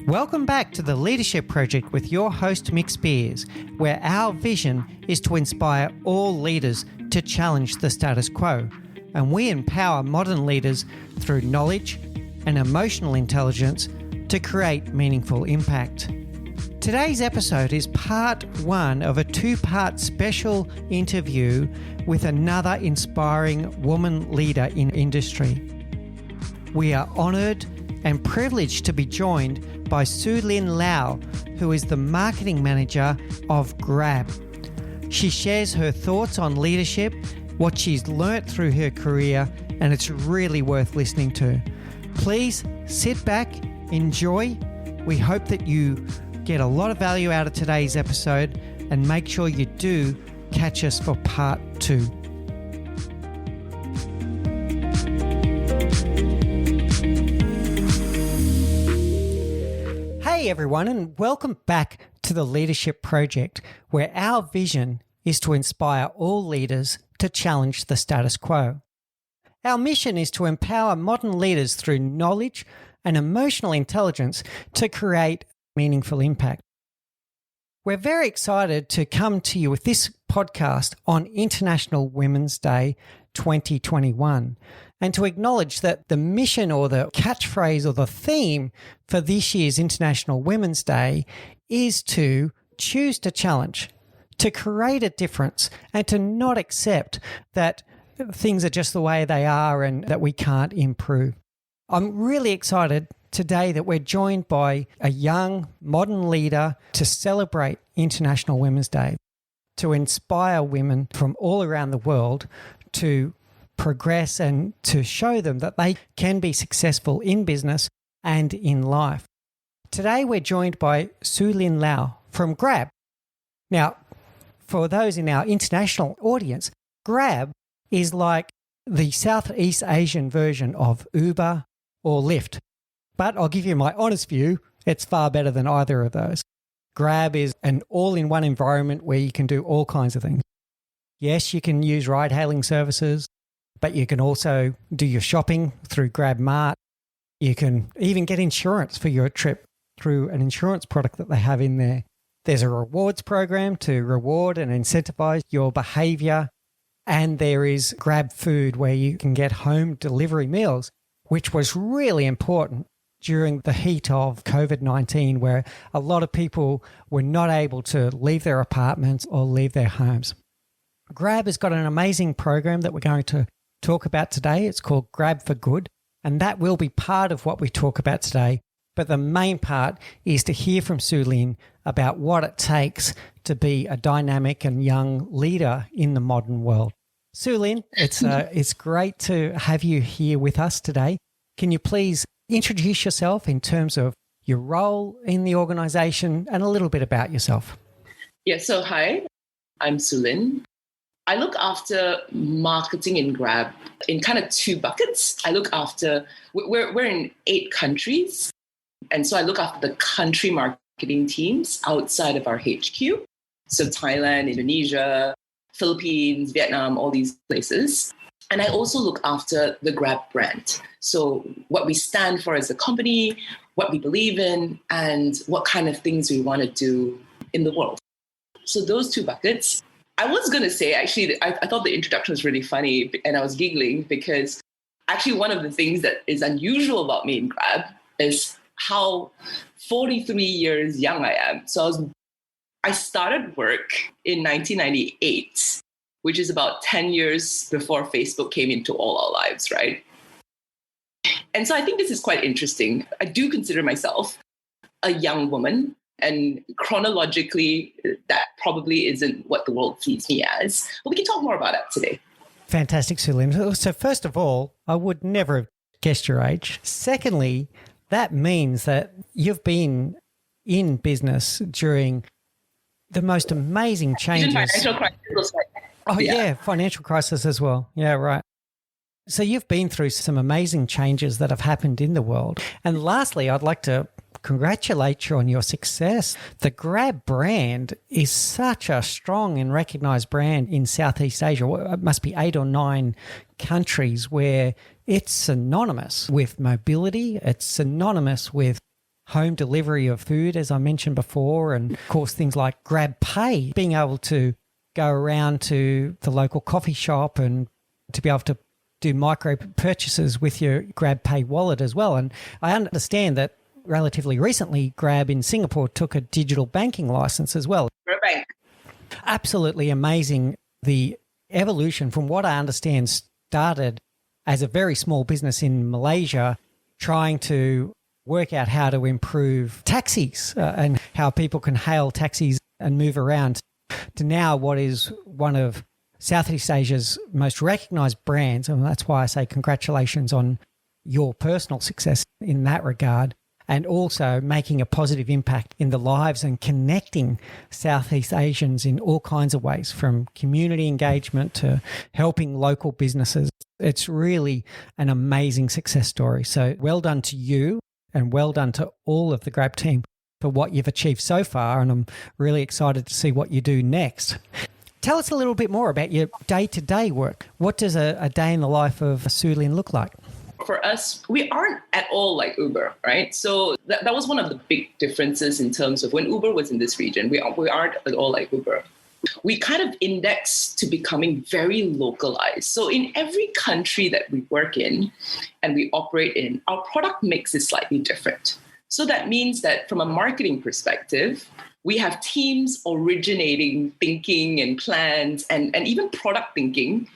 Welcome back to the Leadership Project with your host, Mick Spears, where our vision is to inspire all leaders to challenge the status quo. And we empower modern leaders through knowledge and emotional intelligence to create meaningful impact. Today's episode is part one of a two-part special interview with another inspiring woman leader in industry. We are honoured and privileged to be joined by Sulin Lau, who is the marketing manager of Grab. She shares her thoughts on leadership, what she's learnt through her career, and it's really worth listening to. Please sit back, enjoy. We hope that you get a lot of value out of today's episode, and make sure you do catch us for part two. Hey everyone, and welcome back to the Leadership Project, where our vision is to inspire all leaders to challenge the status quo. Our mission is to empower modern leaders through knowledge and emotional intelligence to create meaningful impact. We're very excited to come to you with this podcast on International Women's Day 2021, and to acknowledge that the mission or the catchphrase or the theme for this year's International Women's Day is to choose to challenge, to create a difference, and to not accept that things are just the way they are and that we can't improve. I'm really excited today that we're joined by a young, modern leader to celebrate International Women's Day, to inspire women from all around the world to progress and to show them that they can be successful in business and in life. Today, we're joined by Sulin Lau from Grab. Now, for those in our international audience, Grab is like the Southeast Asian version of Uber or Lyft. But I'll give you my honest view, it's far better than either of those. Grab is an all-in-one environment where you can do all kinds of things. Yes, you can use ride-hailing services, but you can also do your shopping through Grab Mart. You can even get insurance for your trip through an insurance product that they have in there. There's a rewards program to reward and incentivize your behavior. And there is Grab Food, where you can get home delivery meals, which was really important during the heat of COVID-19, where a lot of people were not able to leave their apartments or leave their homes. Grab has got an amazing program that we're going to talk about today. It's called Grab for Good, and that will be part of what we talk about today. But the main part is to hear from Sulin about what it takes to be a dynamic and young leader in the modern world. Sulin, it's great to have you here with us today. Can you please introduce yourself in terms of your role in the organization and a little bit about yourself? Yeah, so hi, I'm Sulin. I look after marketing in Grab in kind of two buckets. I look after, we're in 8 countries. And so I look after the country marketing teams outside of our HQ. So Thailand, Indonesia, Philippines, Vietnam, all these places. And I also look after the Grab brand. So what we stand for as a company, what we believe in, and what kind of things we want to do in the world. So those two buckets. I was going to say, actually, I thought the introduction was really funny, and I was giggling because actually one of the things that is unusual about me in Grab is how 43 years young I am. So I started work in 1998, which is about 10 years before Facebook came into all our lives, right? And so I think this is quite interesting. I do consider myself a young woman, and chronologically, that probably isn't what the world sees me as. But we can talk more about that today. Fantastic, Sulin. So first of all, I would never have guessed your age. Secondly, that means that you've been in business during the most amazing changes. Even financial crisis. Oh, yeah, financial crisis as well. Yeah, right. So you've been through some amazing changes that have happened in the world. And lastly, I'd like to congratulate you on your success. The Grab brand is such a strong and recognized brand in Southeast Asia. It must be 8 or 9 countries where it's synonymous with mobility. It's synonymous with home delivery of food, as I mentioned before. And of course, things like Grab Pay, being able to go around to the local coffee shop and to be able to do micro purchases with your Grab Pay wallet as well. And I understand that relatively recently, Grab in Singapore took a digital banking license as well. Bank. Absolutely amazing. The evolution, from what I understand, started as a very small business in Malaysia trying to work out how to improve taxis and how people can hail taxis and move around, to now what is one of Southeast Asia's most recognised brands. And that's why I say congratulations on your personal success in that regard, and also making a positive impact in the lives and connecting Southeast Asians in all kinds of ways, from community engagement to helping local businesses. It's really an amazing success story. So well done to you, and well done to all of the Grab team for what you've achieved so far. And I'm really excited to see what you do next. Tell us a little bit more about your day-to-day work. What does a day in the life of Sulin look like? For us, we aren't at all like Uber, right? So that was one of the big differences in terms of when Uber was in this region. We aren't at all like Uber. We kind of index to becoming very localized. So in every country that we work in and we operate in, our product mix is slightly different. So that means that from a marketing perspective, we have teams originating thinking and plans and even product thinking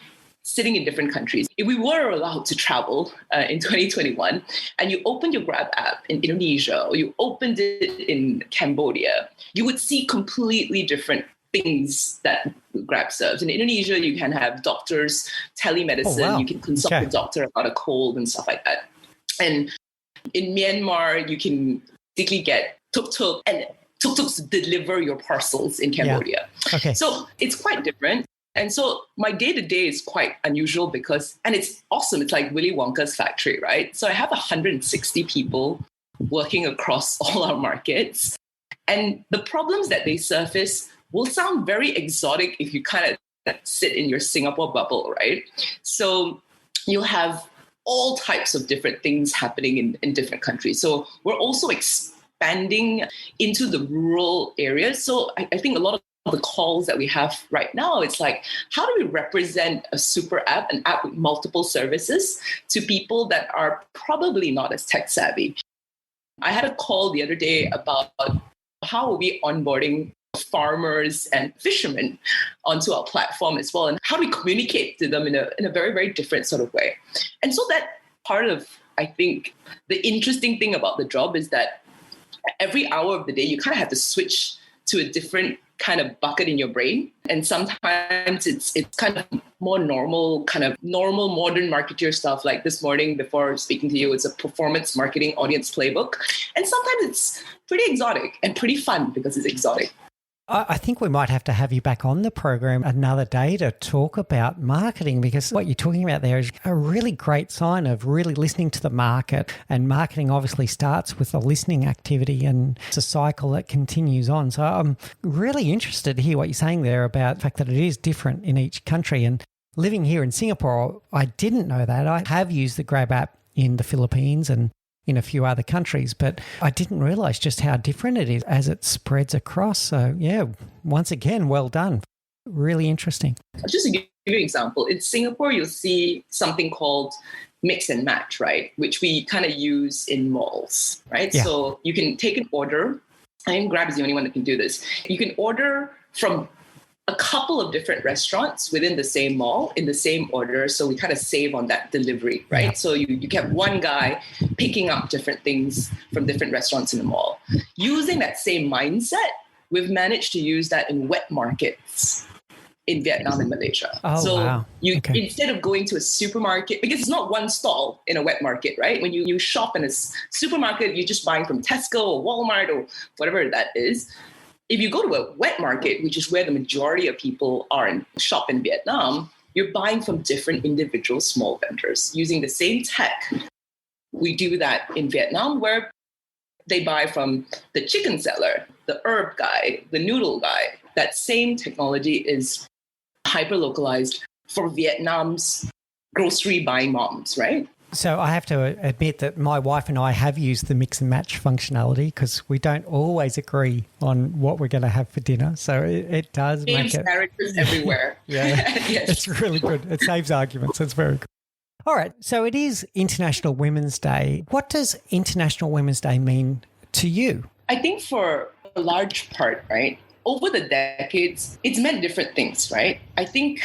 sitting in different countries. If we were allowed to travel in 2021 and you opened your Grab app in Indonesia or you opened it in Cambodia, you would see completely different things that Grab serves. In Indonesia, you can have doctors, telemedicine, wow. You can consult a doctor about a cold and stuff like that. And in Myanmar, you can basically get tuk-tuk and tuk-tuks deliver your parcels in Cambodia. Yeah. Okay. So it's quite different. And so my day-to-day is quite unusual and it's awesome. It's like Willy Wonka's factory, right? So I have 160 people working across all our markets. And the problems that they surface will sound very exotic if you kind of sit in your Singapore bubble, right? So you'll have all types of different things happening in different countries. So we're also expanding into the rural areas. So I think a lot of the calls that we have right now, it's like, how do we represent a super app, an app with multiple services, to people that are probably not as tech savvy? I had a call the other day about how are we onboarding farmers and fishermen onto our platform as well, and how do we communicate to them in a very, very different sort of way. And so that part of, I think, the interesting thing about the job is that every hour of the day, you kind of have to switch to a different kind of bucket in your brain. And sometimes it's kind of more normal modern marketeer stuff. Like this morning before speaking to you, it's a performance marketing audience playbook. And sometimes it's pretty exotic and pretty fun because it's exotic. I think we might have to have you back on the program another day to talk about marketing, because what you're talking about there is a really great sign of really listening to the market. And marketing obviously starts with a listening activity, and it's a cycle that continues on. So I'm really interested to hear what you're saying there about the fact that it is different in each country. And living here in Singapore, I didn't know that. I have used the Grab app in the Philippines and in a few other countries, but I didn't realize just how different it is as it spreads across. So yeah, once again, well done. Really interesting. Just to give you an example, in Singapore, you'll see something called mix and match, right? Which we kind of use in malls, right? Yeah. So you can take an order. I think Grab is the only one that can do this. You can order from a couple of different restaurants within the same mall in the same order. So we kind of save on that delivery, right? Yeah. So you get one guy picking up different things from different restaurants in the mall. Using that same mindset, we've managed to use that in wet markets in Vietnam and Malaysia. Oh, so wow. Instead of going to a supermarket, because it's not one stall in a wet market, right? When you shop in a supermarket, you're just buying from Tesco or Walmart or whatever that is. If you go to a wet market, which is where the majority of people are shop in Vietnam, you're buying from different individual small vendors using the same tech. We do that in Vietnam, where they buy from the chicken seller, the herb guy, the noodle guy. That same technology is hyper-localized for Vietnam's grocery buying moms, right? So I have to admit that my wife and I have used the mix and match functionality because we don't always agree on what we're going to have for dinner. So it does make it... characters everywhere. Yeah, yes. It's really good. It saves arguments. It's very good. All right. So it is International Women's Day. What does International Women's Day mean to you? I think for a large part, right, over the decades, it's meant different things, right? I think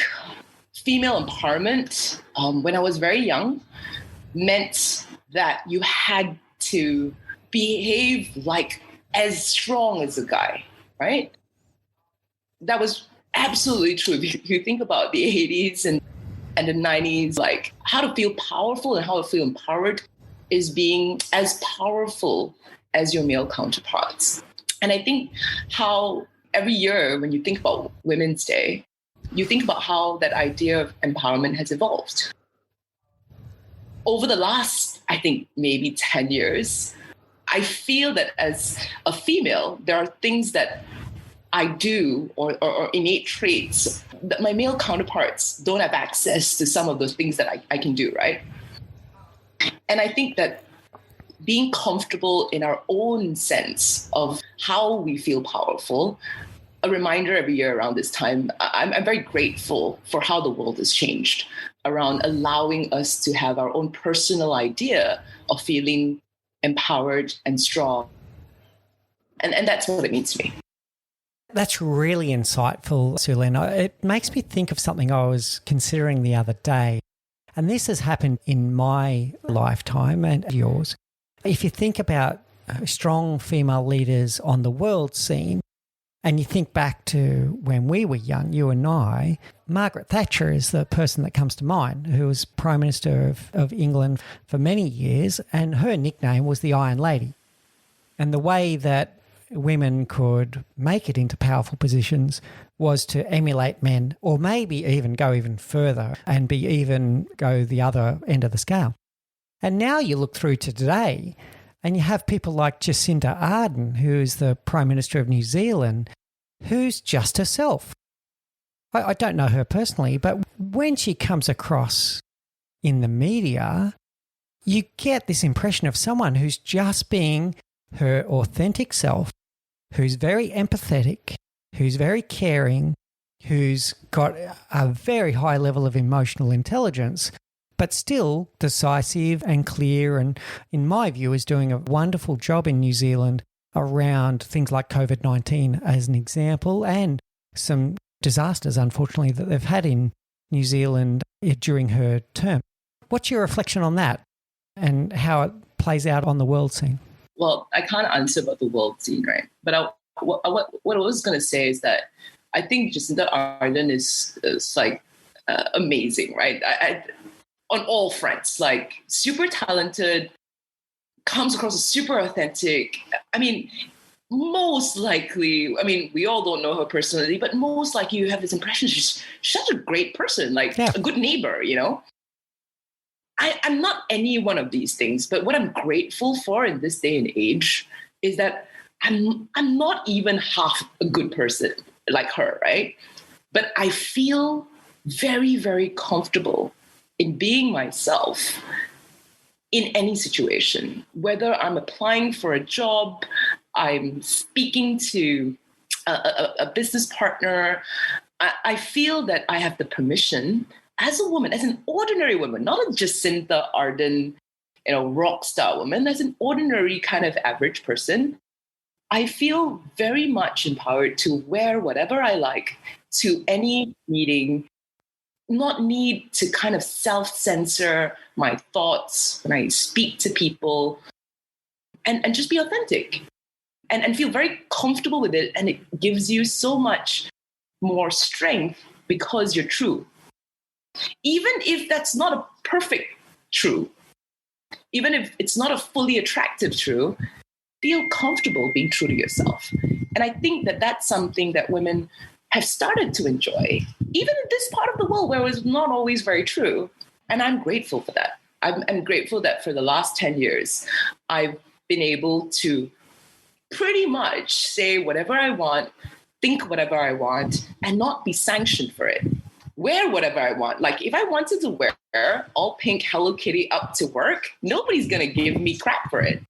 female empowerment, when I was very young, meant that you had to behave like as strong as a guy, right? That was absolutely true. If you think about the 80s and the 90s, like how to feel powerful and how to feel empowered is being as powerful as your male counterparts. And I think how every year when you think about Women's Day, you think about how that idea of empowerment has evolved. Over the last, I think, maybe 10 years, I feel that as a female, there are things that I do or innate traits that my male counterparts don't have access to some of those things that I can do, right? And I think that being comfortable in our own sense of how we feel powerful, a reminder every year around this time, I'm very grateful for how the world has changed around allowing us to have our own personal idea of feeling empowered and strong. And that's what it means to me. That's really insightful, Sulin. It makes me think of something I was considering the other day. And this has happened in my lifetime and yours. If you think about strong female leaders on the world scene, and you think back to when we were young, you and I, Margaret Thatcher is the person that comes to mind, who was Prime Minister of England for many years, and her nickname was the Iron Lady. And the way that women could make it into powerful positions was to emulate men, or maybe even go even further and go the other end of the scale. And now you look through to today and you have people like Jacinda Ardern, who's the Prime Minister of New Zealand, who's just herself. I don't know her personally, but when she comes across in the media, you get this impression of someone who's just being her authentic self, who's very empathetic, who's very caring, who's got a very high level of emotional intelligence, but still decisive and clear, and in my view is doing a wonderful job in New Zealand around things like COVID-19 as an example, and some disasters, unfortunately, that they've had in New Zealand during her term. What's your reflection on that and how it plays out on the world scene? Well, I can't answer about the world scene, right? But what I was going to say is that I think Jacinda Ardern is like amazing, right? On all fronts, like super talented, comes across as super authentic. I mean, most likely, we all don't know her personally, but most likely you have this impression she's such a great person, like a good neighbor, you know? I'm not any one of these things, but what I'm grateful for in this day and age is that I'm not even half a good person like her, right? But I feel very, very comfortable in being myself in any situation, whether I'm applying for a job, I'm speaking to a business partner. I feel that I have the permission as a woman, as an ordinary woman, not a Jacinda Ardern, rock star woman, as an ordinary kind of average person, I feel very much empowered to wear whatever I like to any meeting, not need to kind of self-censor my thoughts when I speak to people, and just be authentic and feel very comfortable with it. And it gives you so much more strength because you're true. Even if that's not a perfect true, even if it's not a fully attractive true, feel comfortable being true to yourself. And I think that that's something that women have started to enjoy, even in this part of the world where it was not always very true. And I'm grateful for that. I'm grateful that for the last 10 years, I've been able to pretty much say whatever I want, think whatever I want, and not be sanctioned for it. Wear whatever I want. Like if I wanted to wear all pink Hello Kitty up to work, nobody's going to give me crap for it.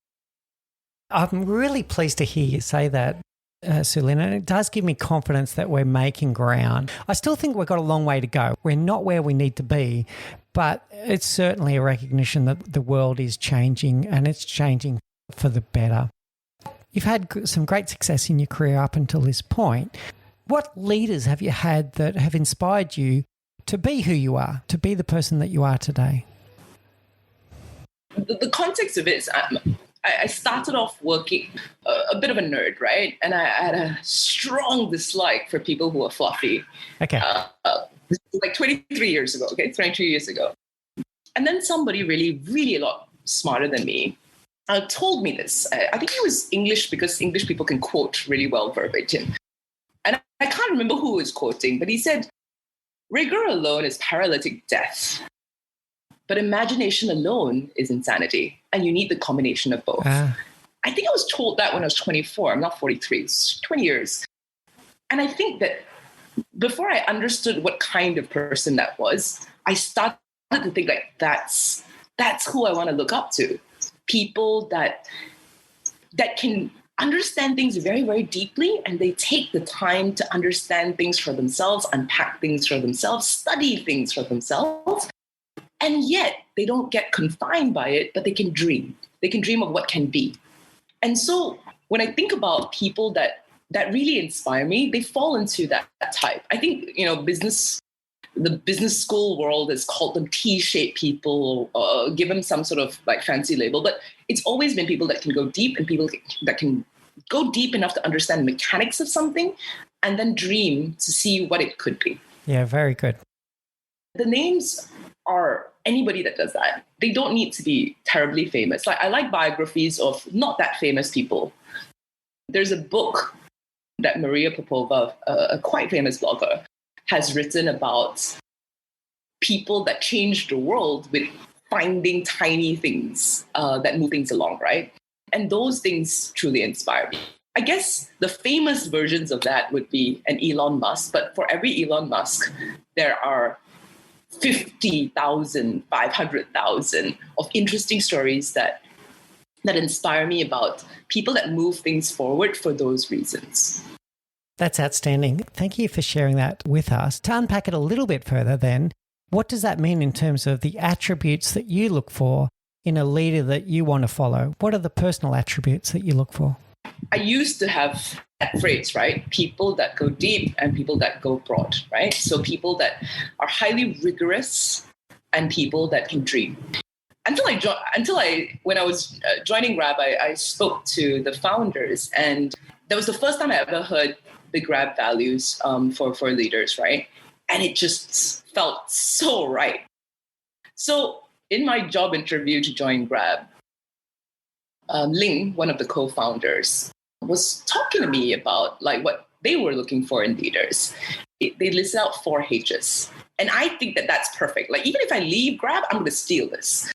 I'm really pleased to hear you say that, Sulin, and it does give me confidence that we're making ground. I still think we've got a long way to go. We're not where we need to be, but it's certainly a recognition that the world is changing, and it's changing for the better. You've had some great success in your career up until this point. What leaders have you had that have inspired you to be who you are, to be the person that you are today? The context of it is I started off working a bit of a nerd, right? And I had a strong dislike for people who are fluffy. Okay. Like 23 years ago, okay? 22 years ago. And then somebody really a lot smarter than me told me this. I think it was English, because English people can quote really well verbatim. And I can't remember who was quoting, but he said, rigor alone is paralytic death. But imagination alone is insanity. And you need the combination of both. I think I was told that when I was 24. I'm not 43. It's 20 years. And I think that before I understood what kind of person that was, I started to think like, that's who I want to look up to. People that can understand things very, very deeply, and they take the time to understand things for themselves, unpack things for themselves, study things for themselves. And yet they don't get confined by it, but they can dream. They can dream of what can be. And so when I think about people that really inspire me, they fall into that type. I think, the business school world has called them T-shaped people, give them some sort of like fancy label, but it's always been people that can go deep, and people that can go deep enough to understand the mechanics of something and then dream to see what it could be. Yeah, very good. The names are anybody that does that. They don't need to be terribly famous. Like I like biographies of not that famous people. There's a book that Maria Popova, a quite famous blogger, has written about people that changed the world with finding tiny things that move things along, right? And those things truly inspire me. I guess the famous versions of that would be an Elon Musk, but for every Elon Musk, there are 50,000, 500,000 of interesting stories that inspire me about people that move things forward for those reasons. That's outstanding. Thank you for sharing that with us. To unpack it a little bit further then, what does that mean in terms of the attributes that you look for in a leader that you want to follow? What are the personal attributes that you look for? I used to have that phrase, right? People that go deep and people that go broad, right? So people that are highly rigorous and people that can dream. When I was joining Grab, I spoke to the founders, and that was the first time I ever heard the Grab values for leaders, right? And it just felt so right. So in my job interview to join Grab, Ling, one of the co-founders, was talking to me about like what they were looking for in leaders. They listed out 4 H's. And I think that that's perfect. Like even if I leave Grab, I'm going to steal this.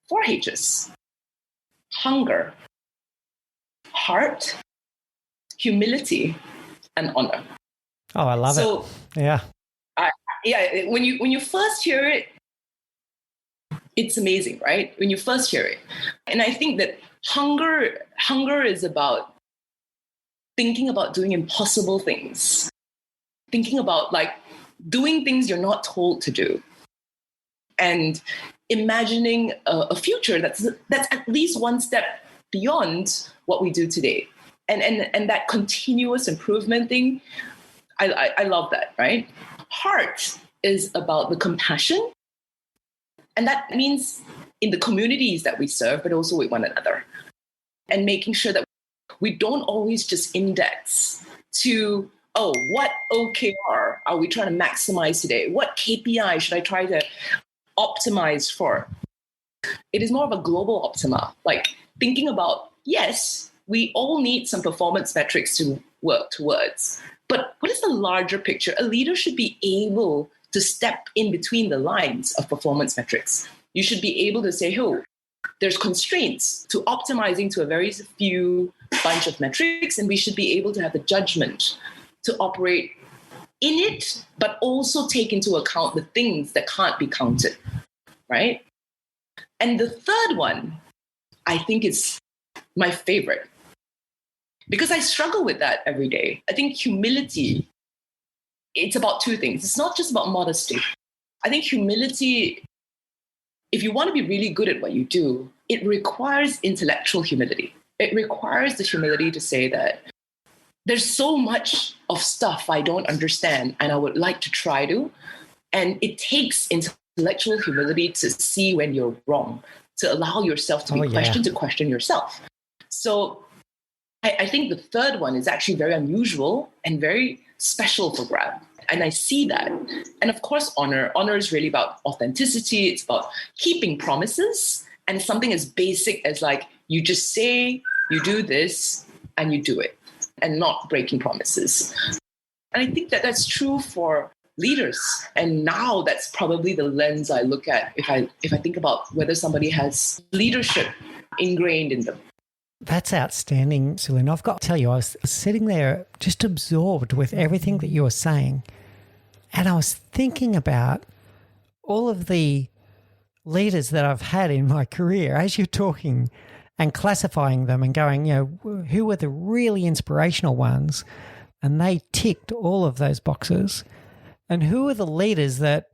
4 H's: hunger, heart, humility, and honor. Oh, I love it. Yeah. When you first hear it, it's amazing, right? When you first hear it. And I think that hunger is about thinking about doing impossible things, thinking about like doing things you're not told to do, and imagining a future that's at least one step beyond what we do today. And that continuous improvement thing, I love that, right? Heart is about the compassion. And that means in the communities that we serve, but also with one another. And making sure that we don't always just index to, what OKR are we trying to maximize today? What KPI should I try to optimize for? It is more of a global optima, like thinking about, yes, we all need some performance metrics to work towards, but what what is the larger picture? A leader should be able to step in between the lines of performance metrics. You should be able to say, oh, there's constraints to optimizing to a very few bunch of metrics, and we should be able to have the judgment to operate in it, but also take into account the things that can't be counted, right? And the third one, I think, is my favorite, because I struggle with that every day. I think humility, it's about two things. It's not just about modesty. I think humility, if you want to be really good at what you do, it requires intellectual humility. It requires the humility to say that there's so much of stuff I don't understand and I would like to try to. And it takes intellectual humility to see when you're wrong, to allow yourself to be questioned, to question yourself. So I think the third one is actually very unusual and very special for Grab. And I see that. And of course, honor. Honor is really about authenticity. It's about keeping promises, and something as basic as like, you just say you do this and you do it, and not breaking promises. And I think that that's true for leaders. And now that's probably the lens I look at if I think about whether somebody has leadership ingrained in them. That's outstanding, Sulin. I've got to tell you, I was sitting there just absorbed with everything that you were saying. And I was thinking about all of the leaders that I've had in my career as you're talking, and classifying them and going, who were the really inspirational ones? And they ticked all of those boxes. And who are the leaders that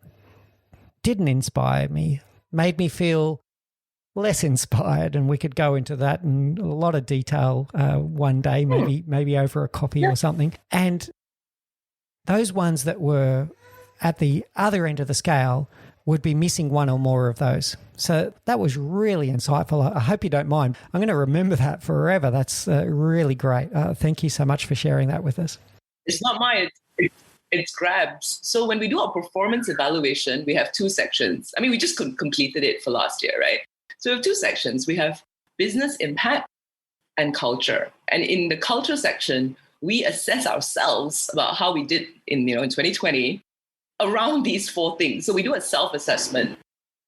didn't inspire me, made me feel less inspired? And we could go into that in a lot of detail one day, maybe over a coffee or something. And those ones that were at the other end of the scale would be missing one or more of those. So that was really insightful. I hope you don't mind. I'm going to remember that forever. That's really great. Thank you so much for sharing that with us. It's not mine. It's Grab's. So when we do our performance evaluation, we have two sections. I mean, we just completed it for last year, right? So we have two sections. We have business impact and culture. And in the culture section, we assess ourselves about how we did in 2020 around these four things. So we do a self-assessment.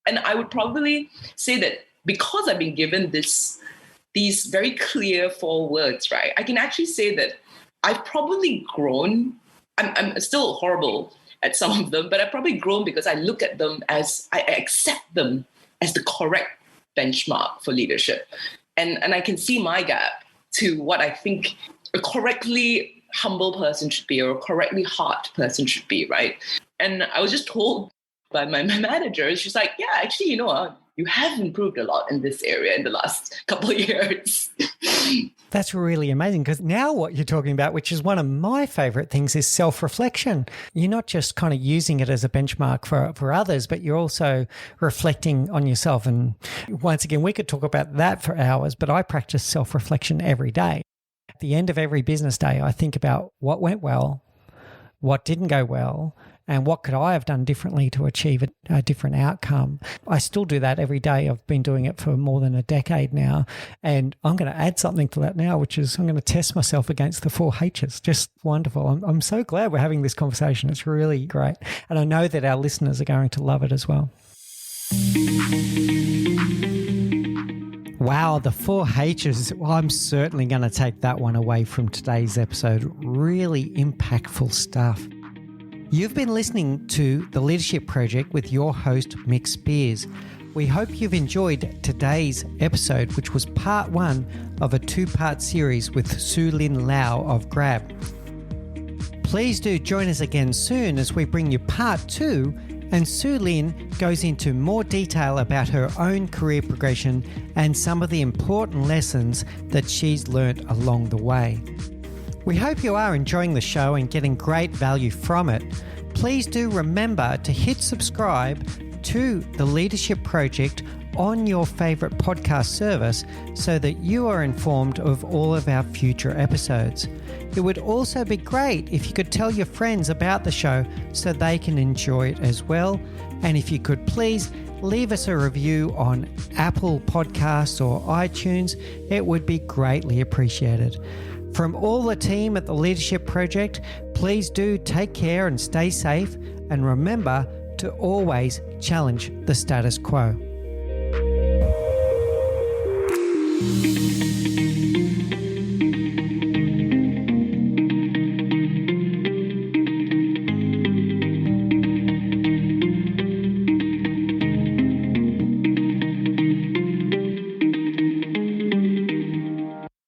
And I would probably say that because I've been given these very clear four words, right, I can actually say that I've probably grown. I'm still horrible at some of them, but I've probably grown because I look at them as, I accept them as the correct benchmark for leadership. And I can see my gap to what I think a correctly humble person should be, or a correctly hard person should be, right? And I was just told by my manager, she's like, yeah, actually, you have improved a lot in this area in the last couple of years. That's really amazing, because now what you're talking about, which is one of my favorite things, is self-reflection. You're not just kind of using it as a benchmark for others, but you're also reflecting on yourself. And once again, we could talk about that for hours, but I practice self-reflection every day. At the end of every business day, I think about what went well, what didn't go well, and what could I have done differently to achieve a different outcome. I still do that every day. I've been doing it for more than a decade now. And I'm going to add something to that now, which is I'm going to test myself against the 4 H's. Just wonderful. I'm so glad we're having this conversation. It's really great. And I know that our listeners are going to love it as well. Wow, the 4 H's. Well, I'm certainly going to take that one away from today's episode. Really impactful stuff. You've been listening to The Leadership Project with your host, Mick Spears. We hope you've enjoyed today's episode, which was part 1 of a 2-part series with Sulin Lau of Grab. Please do join us again soon as we bring you part 2, and Sulin goes into more detail about her own career progression and some of the important lessons that she's learnt along the way. We hope you are enjoying the show and getting great value from it. Please do remember to hit subscribe to The Leadership Project on your favorite podcast service so that you are informed of all of our future episodes. It would also be great if you could tell your friends about the show so they can enjoy it as well. And if you could please leave us a review on Apple Podcasts or iTunes, it would be greatly appreciated. From all the team at The Leadership Project, Please do take care and stay safe, and remember to always challenge the status quo.